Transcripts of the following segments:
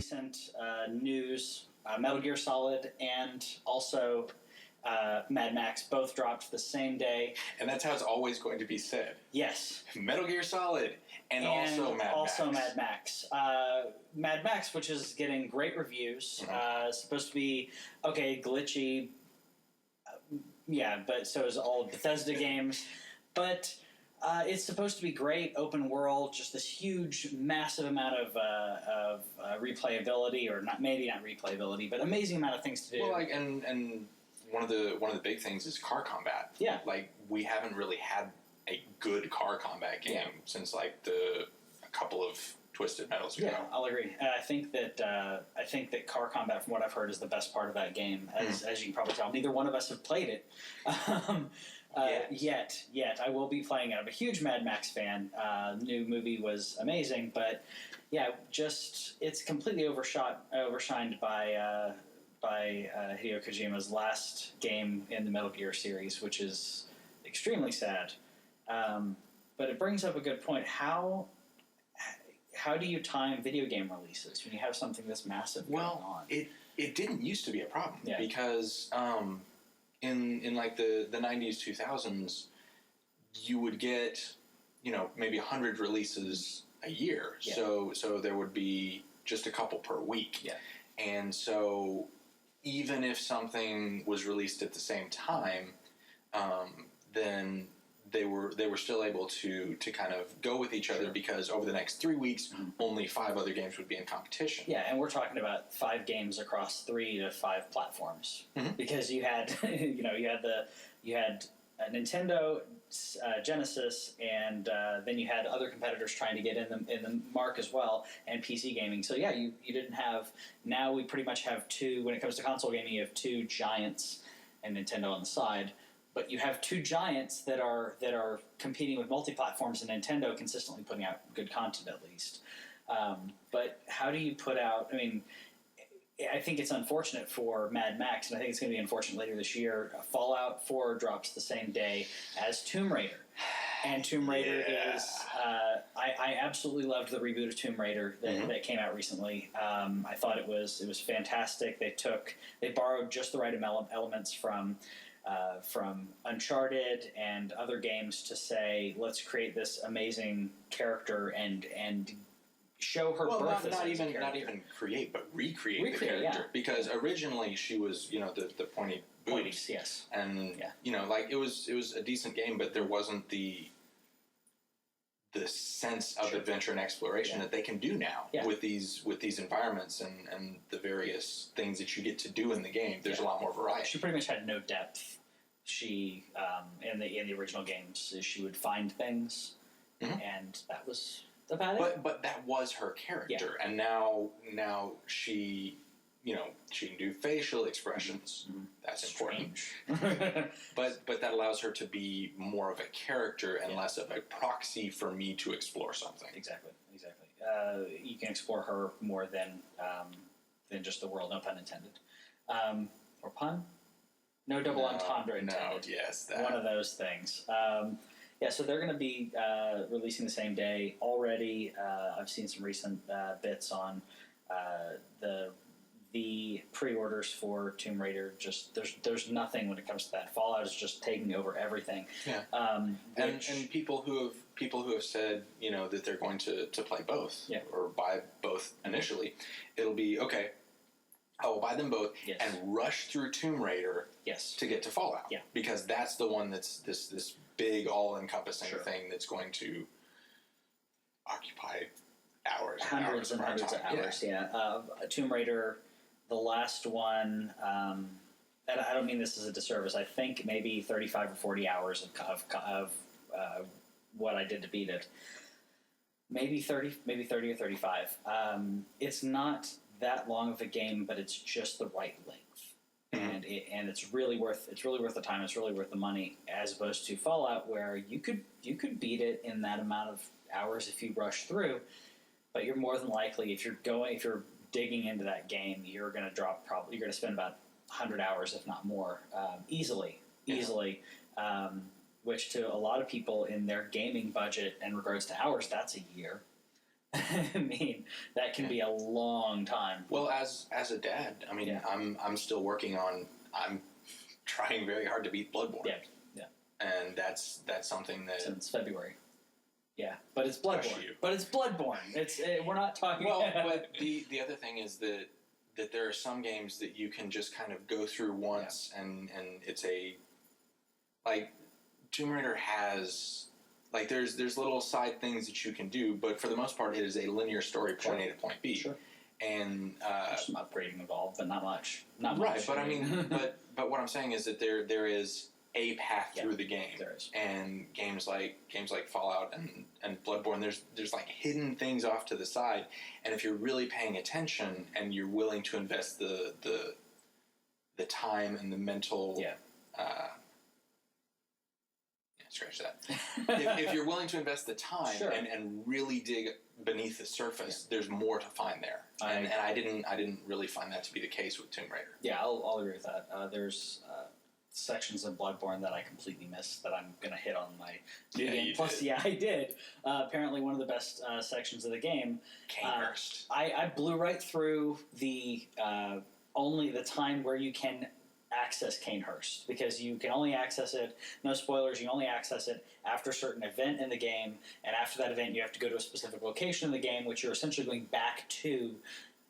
recent news, Metal Gear Solid and also Mad Max both dropped the same day. And that's how it's always going to be said. Yes. Metal Gear Solid and also Mad Max. Also Mad Max. Mad Max, which is getting great reviews. Supposed to be, glitchy. But so is all Bethesda games. But it's supposed to be great, open world, just this huge, massive amount of replayability, or maybe not replayability, but amazing amount of things to do. Well, and one of the big things is car combat. Yeah, we haven't really had a good car combat game since a couple of Twisted Metals ago. Yeah, I'll agree. I think that car combat, from what I've heard, is the best part of that game. As you can probably tell, neither one of us have played it. Yet. I will be playing it. I'm a huge Mad Max fan. The new movie was amazing, but it's completely overshined by Hideo Kojima's last game in the Metal Gear series, which is extremely sad. But it brings up a good point. How do you time video game releases when you have something this massive going on? It didn't used to be a problem because in the 90s, 2000s, you would get maybe 100 releases a year. Yeah. So there would be just a couple per week. Yeah. And so even if something was released at the same time, then they were still able to kind of go with each other, because over the next 3 weeks, only 5 other games would be in competition. Yeah, and we're talking about 5 games across 3 to 5 platforms, because you had you had Nintendo, Genesis, and then you had other competitors trying to get in the mark as well, and PC gaming. So you didn't have. Now we pretty much have 2. When it comes to console gaming, you have 2 giants and Nintendo on the side. But you have 2 giants that are competing with multi-platforms, and Nintendo consistently putting out good content, at least. But how do you put out? I mean, I think it's unfortunate for Mad Max, and I think it's going to be unfortunate later this year. Fallout 4 drops the same day as Tomb Raider. And Tomb Raider is... I absolutely loved the reboot of Tomb Raider that came out recently. I thought it was fantastic. They borrowed just the right elements from Uncharted and other games to say, let's create this amazing character and show her birth. Not even create, but recreate the character. Yeah. Because originally she was, the pointy booties. Yes. And it was a decent game, but there wasn't the sense of adventure and exploration that they can do now with these environments and the various things that you get to do in the game. There's a lot more variety. She pretty much had no depth. She in the original games, she would find things, and that was about it. But that was her character, and now she she can do facial expressions. That's strange. important. but that allows her to be more of a character and less of a proxy for me to explore something. Exactly. You can explore her more than just the world. No pun intended. Or pun? No double entendre intended. No, yes. One of those things. So they're going to be releasing the same day already. I've seen some recent bits on the pre-orders for Tomb Raider. Just there's nothing when it comes to that. Fallout is just taking over everything. Yeah. And people who have said that they're going to play both or buy both initially, it'll be okay. I will buy them both and rush through Tomb Raider to get to Fallout. Yeah. Because that's the one that's this big, all-encompassing thing that's going to occupy hours. Hundreds and hundreds of hours, Tomb Raider, the last one, and I don't mean this as a disservice, I think maybe 35 or 40 hours of what I did to beat it. Maybe 30 or 35. It's not that long of a game, but it's just the right length, and it's really worth the time. It's really worth the money, as opposed to Fallout, where you could beat it in that amount of hours if you rush through, but you're more than likely, if you're digging into that game, you're going to spend about 100 hours, if not more, easily. Which to a lot of people in their gaming budget in regards to hours, that's a year. I mean, that can be a long time. Well, as a dad, I mean, I'm still working on. I'm trying very hard to beat Bloodborne. Yeah. And that's something that since February. Yeah, but it's Bloodborne. But it's Bloodborne. We're not talking. Well, but the other thing is that there are some games that you can just kind of go through once, and it's like Tomb Raider has there's little side things that you can do, but for the most part, it is a linear story, point A to point B. Sure. And there's some upgrading involved, but not much. Not right, much. But I mean, but what I'm saying is that there is a path through the game. There is. And games like Fallout and Bloodborne, there's like hidden things off to the side, and if you're really paying attention and you're willing to invest the time and the mental scratch that. if you're willing to invest the time and really dig beneath the surface, there's more to find there. And I didn't really find that to be the case with Tomb Raider. Yeah, I'll agree with that. There's sections of Bloodborne that I completely missed that I'm going to hit on my new game. Plus, I did. Apparently one of the best sections of the game. Canehurst. I blew right through the only the time where you can access Canehurst, because you can only access it, no spoilers, you only access it after a certain event in the game, and after that event you have to go to a specific location in the game, which you're essentially going back to.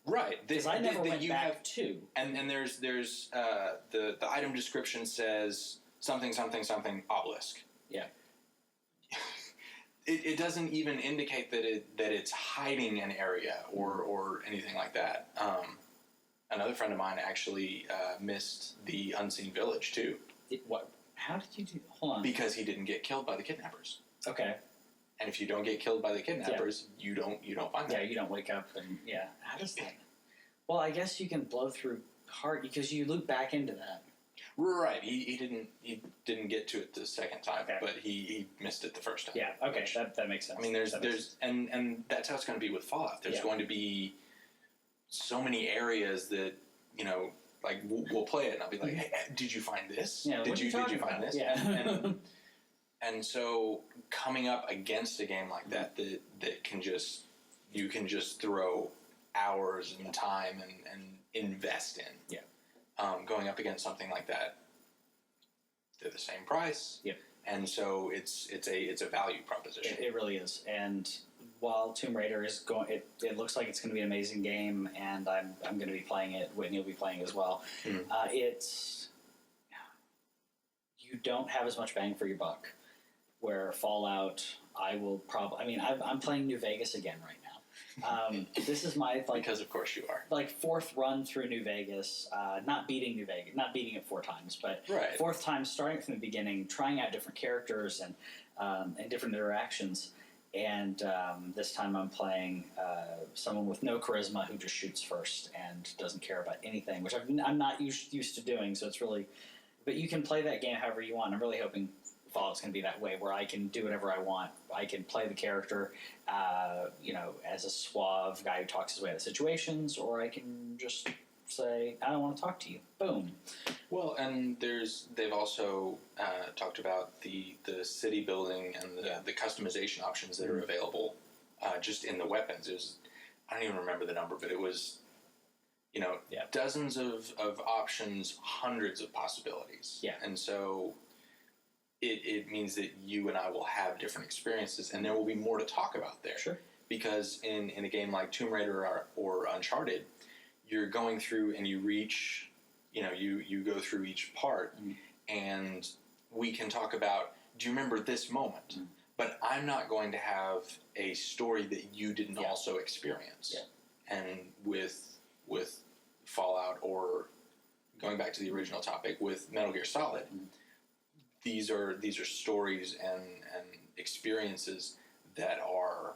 Right, because I never went back to. And there's the item description says something obelisk. Yeah. It doesn't even indicate that it's hiding an area or anything like that. Another friend of mine actually missed the unseen village too. What? How did you do? Hold on. Because he didn't get killed by the kidnappers. Okay. And if you don't get killed by the kidnappers, you don't find that. Yeah, you don't wake up and How does that? Well, I guess you can blow through hard because you loop back into that. Right. He didn't get to it the second time, but he missed it the first time. Yeah. Okay. That makes sense. I mean, there's and that's how it's going to be with Fallout. There's going to be so many areas that like we'll play it and I'll be like, hey, did you find this? Yeah, did you find this? Yeah. And so coming up against a game like that you can just throw hours and time and invest in. Yeah. Going up against something like that, they're the same price. Yep. And so it's a value proposition. It really is. And while Tomb Raider is going, it looks like it's going to be an amazing game, and I'm going to be playing it. Whitney will be playing it as well. Mm. You don't have as much bang for your buck. Where Fallout, I'm playing New Vegas again right now. This is my because of course you are fourth run through New Vegas. Not beating New Vegas, not beating it 4 times, but fourth time starting from the beginning, trying out different characters and different interactions. And this time I'm playing someone with no charisma who just shoots first and doesn't care about anything, which I'm not used to doing. So it's really, but you can play that game however you want. I'm really hoping Fallout's going to be that way, where I can do whatever I want. I can play the character, as a suave guy who talks his way out of situations, or I can just say, I don't want to talk to you. Boom. Well, and they've also talked about the city building and the customization options that are available just in the weapons. I don't even remember the number, but it was dozens of options, hundreds of possibilities. Yeah. And so it means that you and I will have different experiences, and there will be more to talk about there. Sure. Because in a game like Tomb Raider or Uncharted, you're going through and you reach, you go through each part, and we can talk about, do you remember this moment? But I'm not going to have a story that you didn't also experience. Yeah. And with Fallout, or going back to the original topic with Metal Gear Solid, these are stories and experiences that are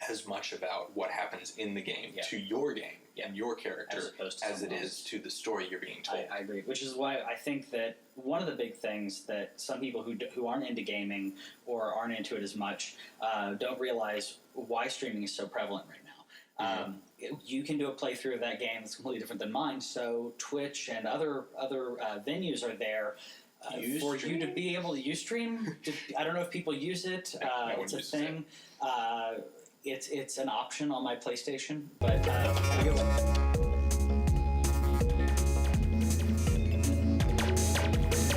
as much about what happens in the game to your game and your character as it is to the story you're being told. I agree, which is why I think that one of the big things that some people who aren't into gaming or aren't into it as much don't realize why streaming is so prevalent right now. You can do a playthrough of that game that's completely different than mine, so Twitch and other venues are there for you to be able to Ustream. I don't know if people use it. It's a thing. it's an option on my PlayStation, but have a good one.